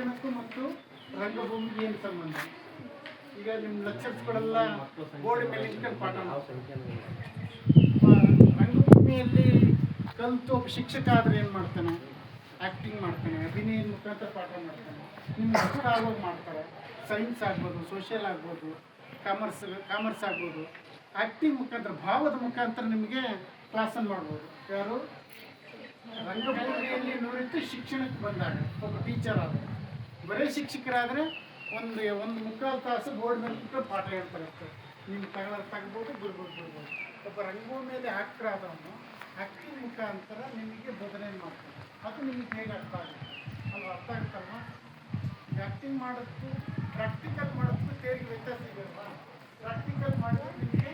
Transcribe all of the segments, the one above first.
ಶಿಕ್ಷಣಕ್ಕೂ ಮತ್ತು ರಂಗಭೂಮಿಗೆ ಏನು ಸಂಬಂಧ? ಈಗ ನಿಮ್ಮ ಲೆಕ್ಚರ್ಸ್ಗಳೆಲ್ಲ ಬೋರ್ಡ್ ಮೇಲೆ ಇಟ್ಕೊಂಡು ಪಾಠ ಮಾಡ್ತಾರೆ. ರಂಗಭೂಮಿಯಲ್ಲಿ ಕಲಿತು ಒಬ್ಬ ಶಿಕ್ಷಕ ಆದರೆ ಏನು ಮಾಡ್ತಾನೆ? ಆ್ಯಕ್ಟಿಂಗ್ ಮಾಡ್ತಾನೆ, ಅಭಿನಯ ಮುಖಾಂತರ ಪಾಠ ಮಾಡ್ತಾನೆ, ನಿಮ್ಗೆ ಇಷ್ಟ ಆಗೋದು ಮಾಡ್ತಾರೆ. ಸೈನ್ಸ್ ಆಗ್ಬೋದು, ಸೋಷಿಯಲ್ ಆಗ್ಬೋದು, ಕಾಮರ್ಸ್ ಆಗ್ಬೋದು. ಆ್ಯಕ್ಟಿಂಗ್ ಮುಖಾಂತರ, ಭಾವದ ಮುಖಾಂತರ ನಿಮಗೆ ಕ್ಲಾಸನ್ನು ಮಾಡ್ಬೋದು. ಯಾರು ರಂಗಭೂಮಿಯಲ್ಲಿ ನುರಿತು ಶಿಕ್ಷಣಕ್ಕೆ ಬಂದಾಗ ಒಬ್ಬ ಟೀಚರ್ ಆದರೆ, ಬರೀ ಶಿಕ್ಷಕರಾದರೆ ಒಂದು ಮುಕ್ಕಾಲು ತಾಸು ಬೋರ್ಡ್ ಮೇಲೆ ಕೂತ್ಕೊಂಡು ಪಾಠ ಹೇಳ್ತಾರೆ ಅಷ್ಟೇ. ನೀವು ತಗ್ಬೋದು ಬಿಡ್ಬೋದು. ಒಬ್ಬ ರಂಗಭೂಮಿಯಲ್ಲಿ ಆ್ಯಕ್ಟರ್ ಆದವನು ಆ್ಯಕ್ಟಿಂಗ್ ಮುಖಾಂತರ ನಿಮಗೆ ಬೋಧನೆ ಮಾಡ್ತಾನೆ. ಅದು ನಿಮಗೆ ಹೇಗೆ ಅರ್ಥ ಆಗುತ್ತೆ? ಅದು ಅರ್ಥ ಆಗುತ್ತಲ್ವ? ಆ್ಯಕ್ಟಿಂಗ್ ಮಾಡೋದಕ್ಕೂ ಪ್ರಾಕ್ಟಿಕಲ್ ಮಾಡೋದಕ್ಕೂ ಸೇರಿಗೆ ವ್ಯತ್ಯಾಸ ಇದೆಯಲ್ವಾ? ಪ್ರಾಕ್ಟಿಕಲ್ ಮಾಡಿದ್ರೆ ನಿಮಗೆ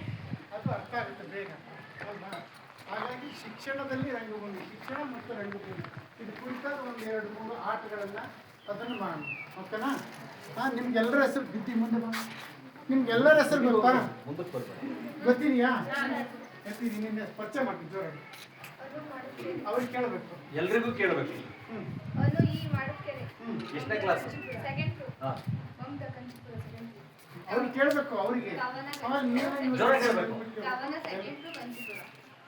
ಅದು ಅರ್ಥ ಆಗುತ್ತೆ ಬೇಗ ಅಲ್ವಾ? ಹಾಗಾಗಿ ಶಿಕ್ಷಣದಲ್ಲಿ ರಂಗಭೂಮಿ, ಶಿಕ್ಷಣ ಮತ್ತು ರಂಗಭೂಮಿ ಇದು ಕುರಿತಾದ 1-2-3 ಆಟಗಳನ್ನು ಅದನ್ನು ಮಾಡೋಣ. ಓಕೆನಾ? ನಿಮ್ಗೆಲ್ಲರ ಹೆಸರು ಬಿದ್ದಿ ಮುಂದೆ ಬಾ. ನಿಮ್ಗೆಲ್ಲರ ಹೆಸರು ಗೊತ್ತಾ? ಗೊತ್ತಿದೆಯಾ? ಎತ್ತೀರಿ ನಿನ್ನೆ ಪರಿಚಯ ಮಾಡ್ತೀನಿ ಜೋರಾಗಿ. ಅವ್ರಿಗೆ ಕೇಳಬೇಕು, ಎಲ್ರಿಗೂ ಕೇಳಬೇಕು. ಎಷ್ಟನೇ ಕ್ಲಾಸ್? ಅವ್ರಿಗೆ ಕೇಳಬೇಕು. ಅವರಿಗೆ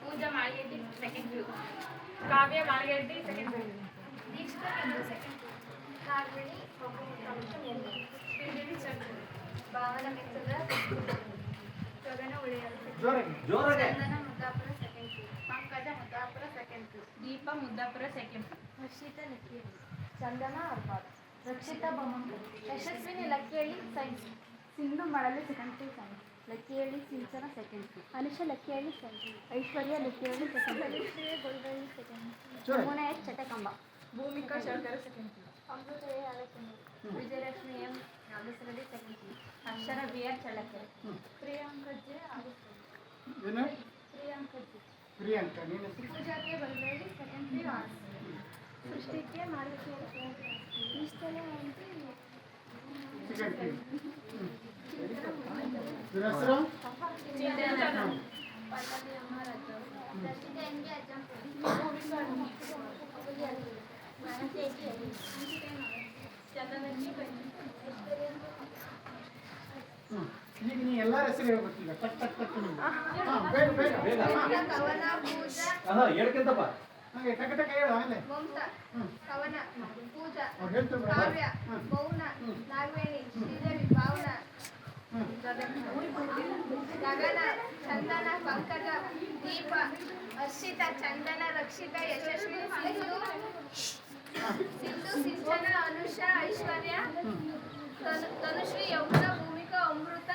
Pooja Maligeddi second P U, Kavya Maligeddi second P U, Dikshita second P U, Nagaveni Sridevi Chandra, Bhavana Mechchada, Gagana Uliyalu, Chandana Muddapura second P U, Pankaja Muddapura second P U, Deepa Muddapura second P U, Harshitha Lakkeli, Chandana Arpad, Rakshitha Bommankari, Yashaswini Lakkeli science, Sindhu Malali second P U science, Lakkihalli Sinchana second P, Anusha Lakkihalli second, Aishwarya Lakkihalli second, Shri Golgalli second, Yamuna H ಚಟಕಂಬ, Bhumika Shankara second P, Amrutha A Alakanur, Vijayalakshmi M Nageshwaralli second P, Akshara B R Challakere, Priyanka J Priyanka, Pooja K Balgalli second P arts, Srishti K Marukeri second P, ಇಷ್ಟೆಲ್ಲ second P. ಹೆಸರು ಈಗ ನೀ ಎಲ್ಲರ ಹೆಸರು ಹೇಳ್ಬೇಕೀಗ. ಟಕ್ ಟಕ್ ಟಕ್ ಬೇಗ ಬೇಗ ಬೇಗ ಹೇಳ್ಕಂತಪ್ಪ. ಟಕ ಟಕ ಹೇಳು. ಆಮೇಲೆ ಕವನ, ಪೂಜಾ, ಕಾವ್ಯ, ಮೌನ, ನಾಗವೇಣಿ, ಶ್ರೀದೇವಿ, ಭಾವನ, ಗಗನ, ಚಂದನ, ಪಂಕಜ, ದೀಪ, ಹರ್ಷಿತಾ, ಚಂದನ, ರಕ್ಷಿತಾ, ಯಶಸ್ವಿನಿ, ಸಿಂಧು, ಸಿಂಚನ, ಅನುಷಾ, ಐಶ್ವರ್ಯ, ತನುಶ್ರೀ, ಯಮುನಾ, ಭೂಮಿಕಾ, ಅಮೃತ,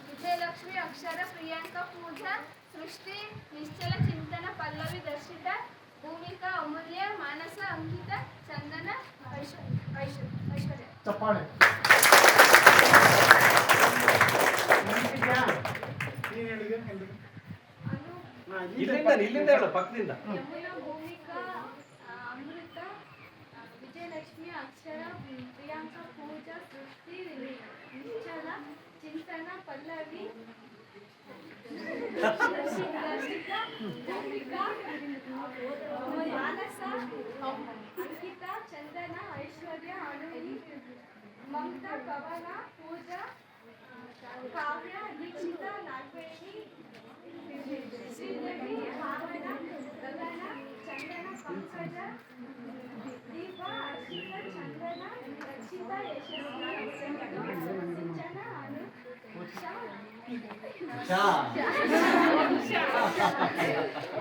ವಿಜಯಲಕ್ಷ್ಮಿ, ಅಕ್ಷರ, ಪ್ರಿಯಾಂಕಾ, ಪೂಜಾ, ಸೃಷ್ಟಿ, ನಿಶ್ಚಲ, ಚಿಂತನ, ಪಲ್ಲವಿ, ದರ್ಶಿತಾ, ಭೂಮಿಕಾ, ಅಮೂಲ್ಯ, ಮಾನಸ, ಅಂಕಿತ, ಚಂದನ, ಐಶ್ವರ್ಯ. ಚಪ್ಪಾಳೆ. ಇಲ್ಲಿಂದ ಹೇಳು, ಪಕ್ಕದಿಂದ. ಯಮುನಾ, ಭೂಮಿಕಾ, ಅಮೃತ, ವಿಜಯಲಕ್ಷ್ಮಿ, ಅಕ್ಷರ, ಪ್ರಿಯಾಂಕಾ, ಪೂಜಾ, ಸೃಷ್ಟಿ, ನಿಶ್ಚಲ, ಚಿಂತನ, ಪಲ್ಲವಿ, ದರ್ಶಿತಾ, ಭೂಮಿಕಾ, ಮಾನಸ, ಅಂಕಿತ, ಚಂದನ, ಐಶ್ವರ್ಯ, ಅನುವಿ, ಮಮತಾ, ಕವನ, ಪೂಜಾ, ಕಾವ್ಯ, ದೀಕ್ಷಿತಾ, ನಾಗವೇಣಿ, ಶ್ರೀದೇವಿ, ಭಾವನ, ಗಗನ, ಚಂದನ, ಪಂಕಜ, ದೀಪ, ಹರ್ಷಿತಾ, ಚಂದನ, ರಕ್ಷಿತಾ, ಯಶಸ್ವಿ, ಸಿಂಚನ, ಅನುಷಾ.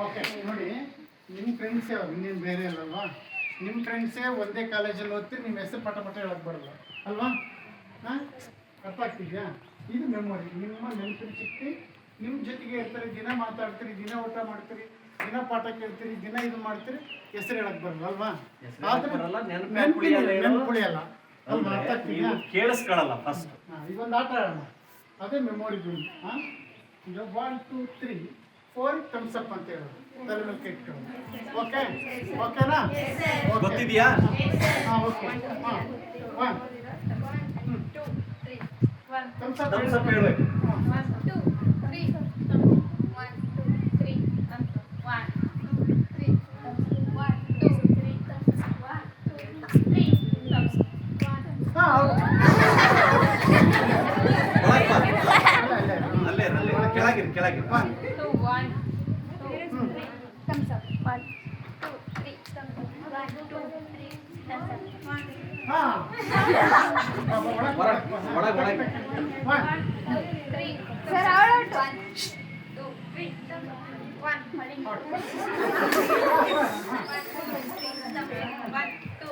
ಓಕೆ ನೋಡಿ, ನಿಮ್ಮ ಫ್ರೆಂಡ್ಸೇ ಅವ್ರು, ಇನ್ನೇನು ಬೇರೆ ಅಲ್ಲಲ್ವಾ? ನಿಮ್ಮ ಫ್ರೆಂಡ್ಸೇ ಒಂದೇ ಕಾಲೇಜಲ್ಲಿ ಓದ್ತೀರಿ, ನಿಮ್ಮ ಹೆಸರು ಪಟ ಹೇಳಕ್ಕೆ ಬರಲ್ಲ ಅಲ್ವಾ? ಹಾಂ, ಅರ್ಥ ಆಗ್ತಿದ್ಯಾ? ಇದು ಮೆಮೊರಿ. ನಿಮ್ಮ ನೆನಪಿನ ಶಕ್ತಿ ನಿಮ್ಮ ಜೊತೆಗೆ ಇರ್ತಾರೆ. ದಿನ ಮಾತಾಡ್ತೀರಿ, ದಿನ ಊಟ ಮಾಡ್ತೀರಿ, ದಿನ ಪಾಠ ಕೇಳ್ತೀರಿ, ದಿನ ಇದು ಮಾಡ್ತೀರಿ, ಹೆಸರು ಹೇಳಕ್ಕೆ ಬರಲ್ಲ ಅಲ್ವಾ? ನೆನಪುಳಿಯಲ್ಲ ಅಲ್ವಾ? ಅರ್ಥ ಆಗ್ತಿದ್ಯಾ? ಕೇಳಿಸ್ಕೊಳ್ಳಲ್ಲ ಫಸ್ಟ್. ಇದೊಂದು ಆಟ ಆಡೋಣ, ಅದೇ ಮೆಮೊರಿ ಬಿಲ್. ಹಾಂ, ಈಗ 1 2 3 4 ಥಮ್ಸ್ ಅಪ್ ಅಂತ ಹೇಳೋದು, ತಲೆ ಮೇಲೆ ಕೆಟ್ಕೊಳ್ಳೋದು. ಓಕೆ, ಓಕೆನಾ? ಗೊತ್ತಿದೆಯಾ? ಹಾಂ, ಓಕೆ. ಹಾಂ, 1 2 3 ಥಮ್ಸ್ ಅಪ್ ಹೇಳಬೇಕು. 1 2 3 1 2 3 1 2 3 1 2 3 1 2 3 1 2 3 ಹಾಂ ಹೌದು ಒಳಗ್ ಬಾ. ಅಲ್ಲೇ ಅಲ್ಲೇ ಕೆಳಗಿರಿ ಕೆಳಗಿರಿ. 1 2 1 2 3 thumbs up 1 2 3 thumbs up 1 2 3 thumbs up 1 ಹಾಂ ಒಳಗ್ 1 2 3 sir out 1 2 3 thumbs up 1 holding 1 2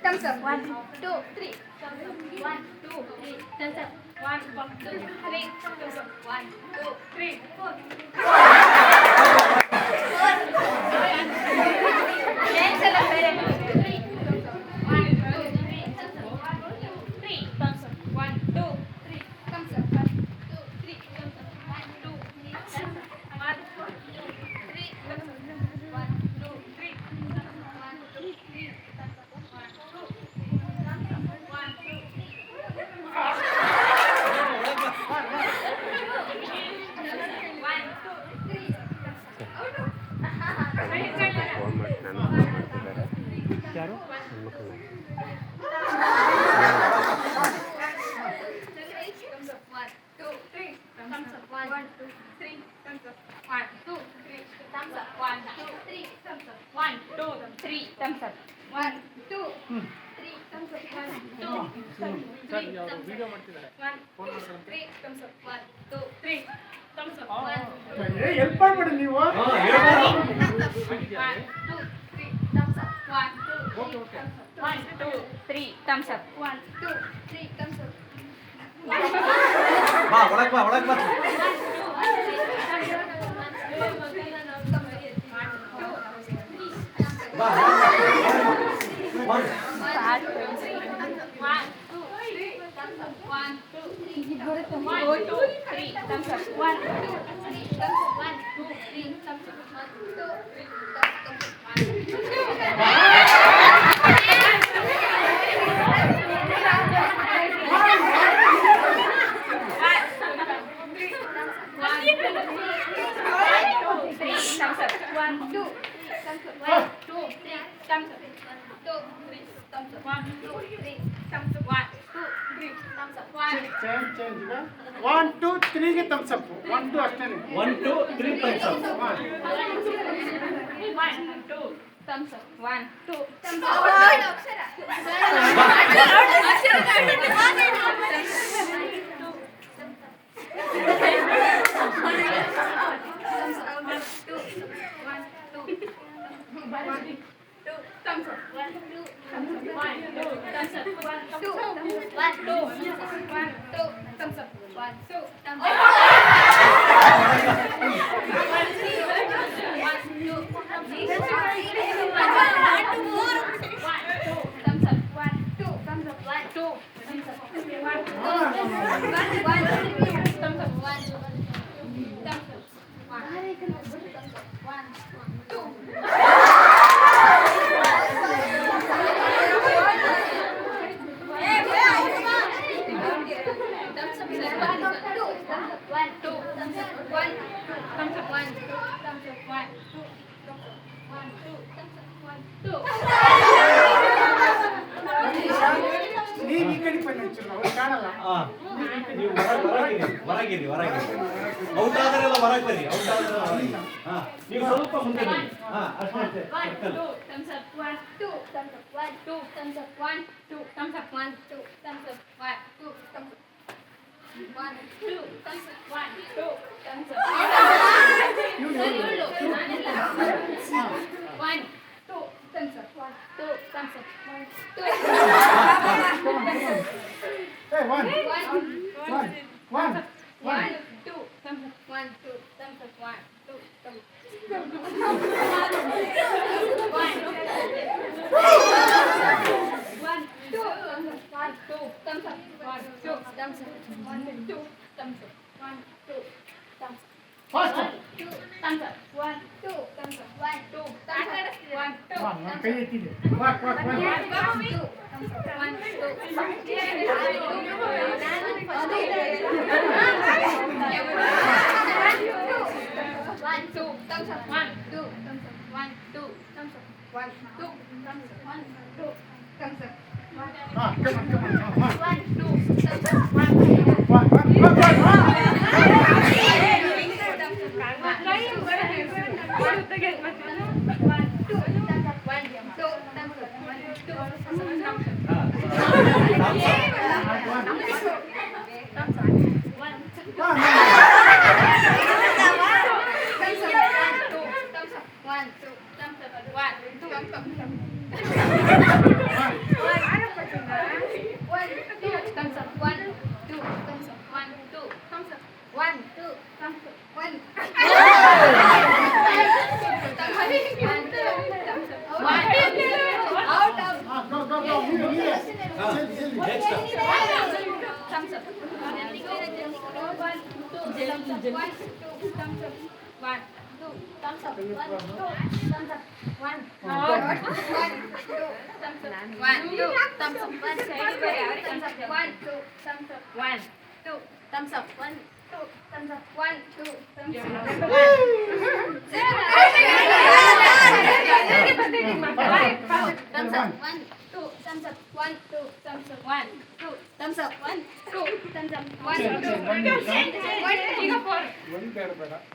thumbs up 1 2 3 thumbs up 1 2 3 thumbs up 1 2 3 thumbs up 1 2 3 4 dance alla fare 3 thumbs up 1 2 3 thumbs up 1 2 3 thumbs up 1 2 3 thumbs up 1 2 3 thumbs up 1 2 3 thumbs up 1 2 3 thumbs up 1 2 3 phone ಮಾಡಿ ನಾನು phone ಮಾಡ್ತಿದ್ದಾರೆ ಯಾರು ಹೆಣ್ಮಕ್ಳನ್ನ help ಮಾಡ್ಬಿಡಿ ನೀವು ಬಾ ಒಳಗ್ ಬಾ ಒಳಗ್ ಬಾ. ಬಾ 1 ಚೇಂಜ್ ಈಗ 1 2 3 ಗೆ ಥಮ್ಸ್ ಅಪ್ 1 2 ಅಷ್ಟೇ 1 2 3 thumbs up. ನೀವು ಈ ಕಡೆ ಬನ್ನಿ ಒಂಚೂರು, ಅವ್ರು ಕಾಣಲ್ಲ ನೀವು ಹೊರಗಿರಿ ಔಟ್ ಆದರೆಲ್ಲ ಹೊರಗೆ ಬರ್ರಿ. ಔಟ್ ಆದ್ರೆ ಹೊರಗೆ. ಹಾ ನೀವು ಸ್ವಲ್ಪ ಮುಂದೆ ಬನ್ನಿ. ಹಾ ಅಷ್ಟೇ ಸರ್ಕಲ್. ಏ 1 ಫಾಸ್ಟ್ ನಾನು ಕೈ ಎತ್ತಿದೆ walk One, two, 1, 2, thumbs up. 1, 2, thumbs up. come on, come on. 1, 2, thumbs up. 1,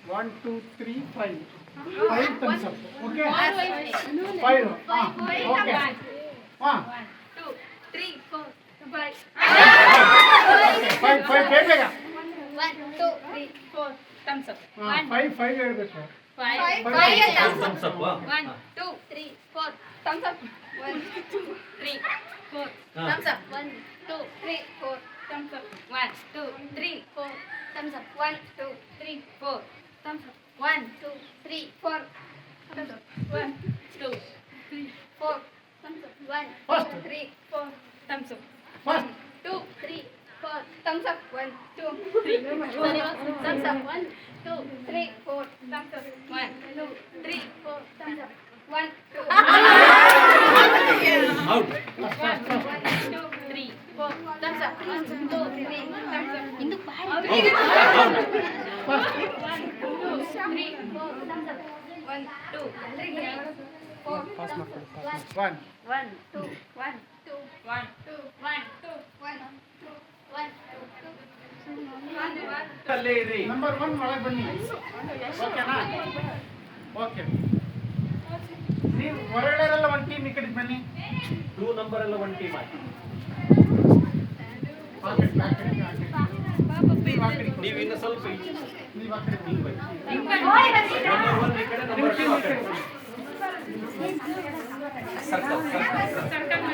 1, 2, 3, 5. 5 thumbs up. Okay? 5. Okay. 1, 2, 3, 4, 5. 5 ಬೇಗ 1, 2, 3, 4, thumbs up. 5 ಹೇಳ್ಬೇಕು 5, thumbs up. 1, 2, 3, 4, thumbs up. 1, 2, 3, 4, thumbs up. 1, 2, 3, 4, thumbs up. 1, 2, 3, 4, thumbs up. 1, 2, 3, 4, thumbs up. 1, 2, 3, 4, thumbs up. 1, 2, 3, 4, thumbs up. 1, 2, 3, 4, thumbs up. 1, 2, 3, 4, thumbs up. 1, 2, 3, 4, thumbs up. 1, 2, 3, 4, thumbs up. 1, 2, 3, 4, thumbs up. 1, 2, Out. 1, 2, 3, 4, thumbs up. 1, 2, 3, thumbs up. ಇಂದು ಬಾರಿ. 1, 2, 3, 4, thumbs up. 1, 2, 3, 4, thumbs up. 1, 1 2, 1, 2, 1, 2, 1, 2, 1, 2, 1, 2, 1. ಅಲ್ಲೇ ಇರಿ. Number 1 ಒಳಗೆ ಬನ್ನಿ ಓಕೆನಾ okay ನೀವು ಹೊರಗಡೆರೆಲ್ಲ ಒಂದು team ಈ ಕಡೆ ಬನ್ನಿ 2 ನಂಬರ್ ಎಲ್ಲ ಒಂದು ಟೀಮ್ ಆಗಿ ನೀವು ಇನ್ನು ಸ್ವಲ್ಪ ಈಚೆ. ನೀವು ಆ ಕಡೆ ಹಿಂಗ್ ಬನ್ನಿ. ನಂಬರ್ 1 ಈ ಕಡೆ, ನಂಬರ್ 2 ಆ ಕಡೆ. ಸರ್ಕಲ್ ಸರ್ಕಲ್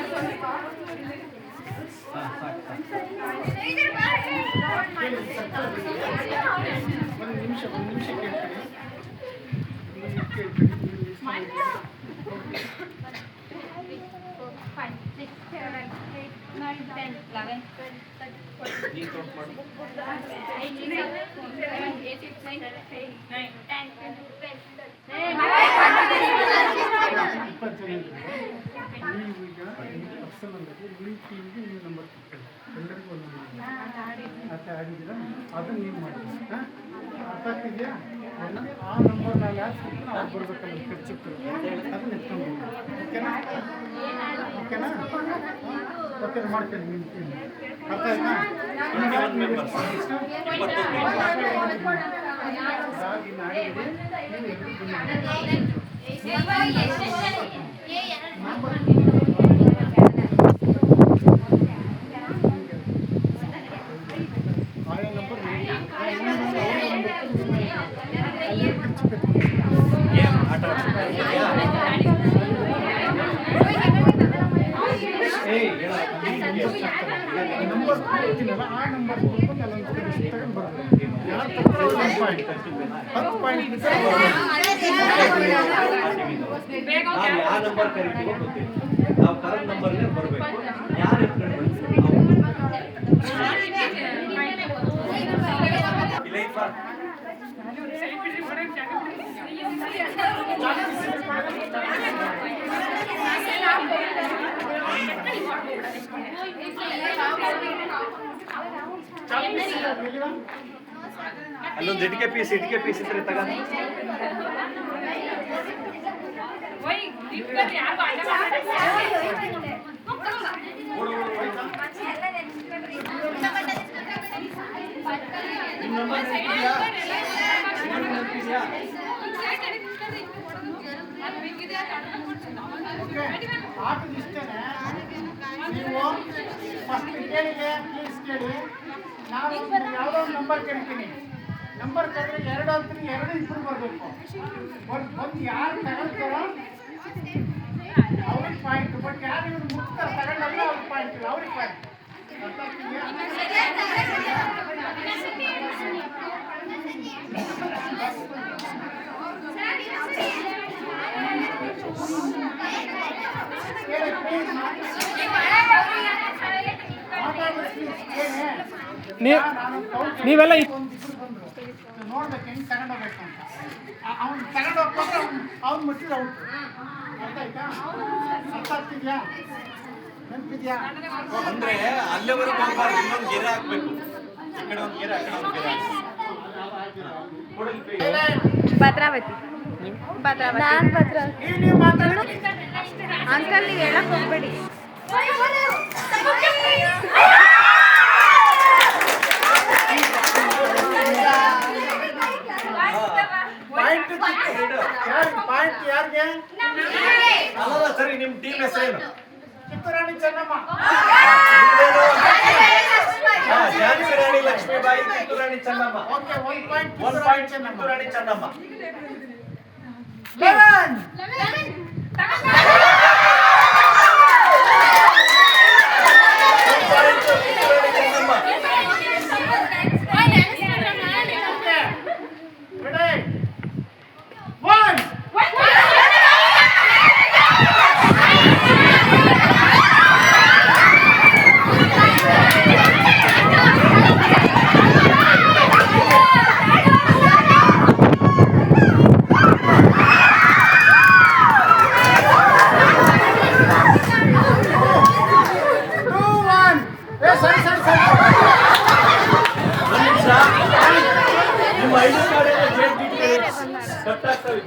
ಒಂದು ನಿಮಿಷ ಕೇಳ್ತೀನಿ ನೀನು ಕೌಂಟ್ ಮಾಡು. 20 ಜನ ನೀವು ಈಗ ಪರ್ಸನ್ ಅಂದರೆ ಉಳಿ ಟೀಮ್ಗೆ ನೀವು ನಂಬರ್ ಕೊಡ್ತೀವಿ ಎಲ್ಲರಿಗೂ ಒಂದು ಆಟ ಆಡಿದ್ದೀರಾ ಅದನ್ನು ನೀವು ಮಾಡಿ ಹಾಂ ಅರ್ಥ ಆಗ್ತಿದೆಯಾ ಆ ನಂಬರ್ ನಾವು ಯಾರು ಕೊಡ್ತೀವಿ ಅವ್ರು ಬರ್ಬೇಕಲ್ಲ ಖರ್ಚಿತ್ತು ಅದನ್ನ ಎತ್ಕೊಂಡು ಓಕೆನಾ ಓಕೆನಾ ಓಕೆ ಮಾಡ್ತೀನಿ ನಿಮ್ಮ ಟೀಮ್ ಅರ್ಥ ಆಯ್ತಾ ಆಯಾ ನಂಬರ್ ಏನ್ ಆಟ ಆಡ್ತಿದ್ಯಾ? ಏಯ್ ನಂಬರ್ ಕೊಡ್ತೀನಲ್ಲ ಆ ನಂಬರ್ ಕೊಡ್ಕೊಂಡು ಅಲ್ಲೊಂದು ತಗೊಂಡು ಬರ್ಬೇಕು ಯಾರು ತಗೊಂಡು 10 ಪಾಯಿಂಟ್ ನಾವು ಯಾವ ನಂಬರ್ ಕರಿತೀವೋ ಗೊತ್ತಿಲ್ಲ. ನಾವು ಕರೆಕ್ಟ್ ನಂಬರ್ಗೆ ಬರಬೇಕು. ಯಾರು ಎತ್ಕೊಂಡು ಬರ್ತೀವಿ ಅಲ್ಲೊಂದು ಇಟಿಕೆ ಪೀಸ್ ಇದ್ರೆ ತಗೊಂಡು ನಿಮ್ಮ ನಂಬರ್ ನೆನಪಿದ್ಯಾ? ನಿಮ್ಮ ನೆನಪಿದ್ಯಾ? ಓಕೆ ಆಟದ ಇಷ್ಟೇನೆ. ನೀವು ಫಸ್ಟ್ ಕೇಳಿಗೆ ಪ್ಲೀಸ್ ಕೇಳಿ. ನಾನು ಯಾವುದೋ ಒಂದು ನಂಬರ್ ಕೇಳ್ತೀನಿ. ನಂಬರ್ ಕರೆದ್ರೆ 2 ಅಂತೀನಿ, 2 ಇಬ್ಬರು ಬರಬೇಕು. ಒಂದು ಯಾರು ತಗೊಳ್ತಾರೋ ಅವ್ರಿಗೆ ಪಾಯಿಂಟ್. ಬಟ್ ಯಾರು ಇವ್ರು ಮುಕ್ತಾರೆ ತಗೊಂಡಲ್ಲ ಅವ್ರಿಗೆ ಪಾಯಿಂಟ್ ಇಲ್ಲ, ಅವ್ರಿಗೆ ಪಾಯಿಂಟ್. ಅರ್ಥ ಆಗ್ತಿದೆಯಾ? ಹೇಳಿ ಪ್ಲೀಸ್ ನೀವೆಲ್ಲ ನೋಡ್ಬೇಕು ಹೆಂಗ್ ತಗೊಂಡೋಗ್ಬೇಕು ಅಂತ. ಅವ್ನು ತಗೊಂಡೋಗ್ಬೇಕು, ಅವ್ನು ಮುಟ್ಟಿದ್ರೆ ಔಟ್. ಅರ್ಥ ಆಯ್ತಾ? ಅರ್ಥ ಆಗ್ತಿದ್ಯಾ? ನೆನಪಿದ್ಯಾ? ಅಂದ್ರೆ ಅಲ್ಲಿವರೆಗೂ ಹೋಗ್ಬಾರ್ದು, ಇನ್ನೊಂದು ಗೆರೆ ಹಾಕ್ಬೇಕು. ಈ ಕಡೆ ಒಂದು ಗೆರೆ, ಆ ಕಡೆ ಒಂದು ಗೆರೆ ಹಾಕ್ಬೇಕು. ಕೊಡಲಿ ಕೈ. ಭದ್ರಾವತಿ. ನಾನ್ ಭದ್ರಾವತಿ. ನೀವು ಮಾತಾಡಿ. ಅಂಕಲ್ ನೀವು ಹೇಳಕ್ ಹೋಗ್ಬೇಡಿ. ಪಾಯಿಂಟ್ ಪಾಯಿಂಟ್ ಯಾರಿಗೆ? ಅಲ್ಲ ಸರಿ, ನಿಮ್ಮ ಟೀಮ್ ಹೆಸರೇನು? Kitturani Chennamma. Jhansi Rani Lakshmibai, Kitturani Chennamma. Okay, 1 point 1 point Kitturani Chennamma. 11. ನಿಮ್ಮ ಐದು ಕಾರ್ಡ್ ಎಲ್ಲ ಕಟ್ಟಾಗ್ತವೆ.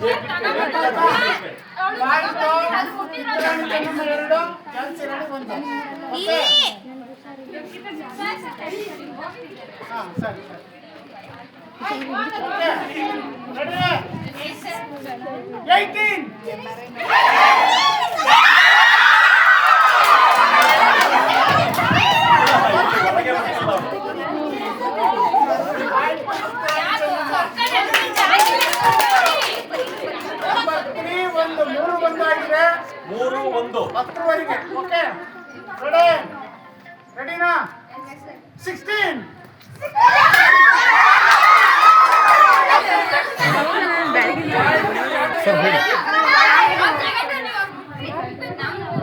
ಒಂದು 3 ಬಂದಾಗಿದೆ. 3-1. 10ವರೆಗೆ. Okay, ready? ರೆಡಿನಾ? 16.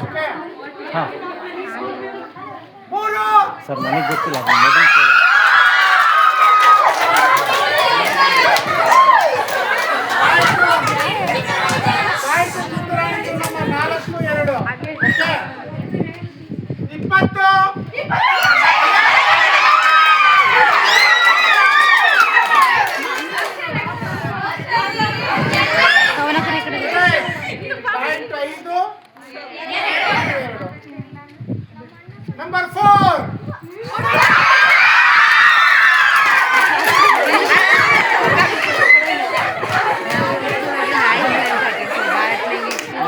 ಓಕೆ, ಹಾಂ 3. ಸರ್ ನನಗೆ ಗೊತ್ತಿಲ್ಲ. Point Kitturani Chennamma 4-2. Okay, 20. Point 5. Number 4.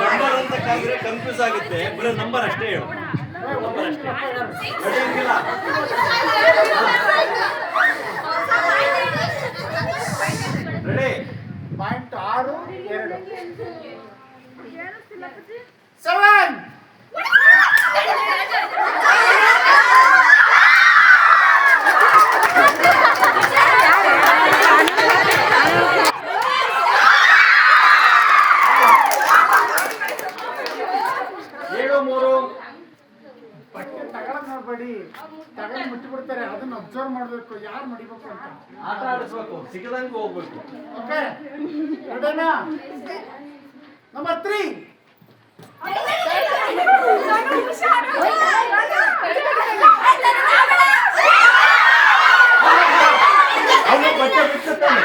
Number ಅಂತ ಕಾದ್ರೆ ಕನ್ಫ್ಯೂಸ್ ಆಗುತ್ತೆ. ಬರೀ ನಂಬರ್ ಅಷ್ಟೇ ಹೇಳು. ನಂಬರ್ ಅಷ್ಟೇ ನಡೆಯಂಗಿಲ್ಲ. ರೆಡಿ? ಪಾಯಿಂಟ್ 6, 2. 7. ಬಟ್ಟೆ ತಗೊಳಕ್ ನೋಡ್ಬೇಡಿ, ತಗೊಂಡು ಮುಟ್ಟಿಬಿಡ್ತಾರೆ. ಅದನ್ನ ಅಬ್ಸರ್ವ್ ಮಾಡ್ಬೇಕು, ಯಾರು ಮಡಿಬೇಕು ಅಂತ. ಆಟ ಆಡಿಸ್ಬೇಕು, ಸಿಕ್ಕದಂಗೆ ಹೋಗ್ಬೇಕು. ಓಕೆ, ರೆಡಿನಾ? ನಂಬರ್ 3. ಅವನು ಬಟ್ಟೆ ಬಿಚ್ಚುತ್ತಾನೆ.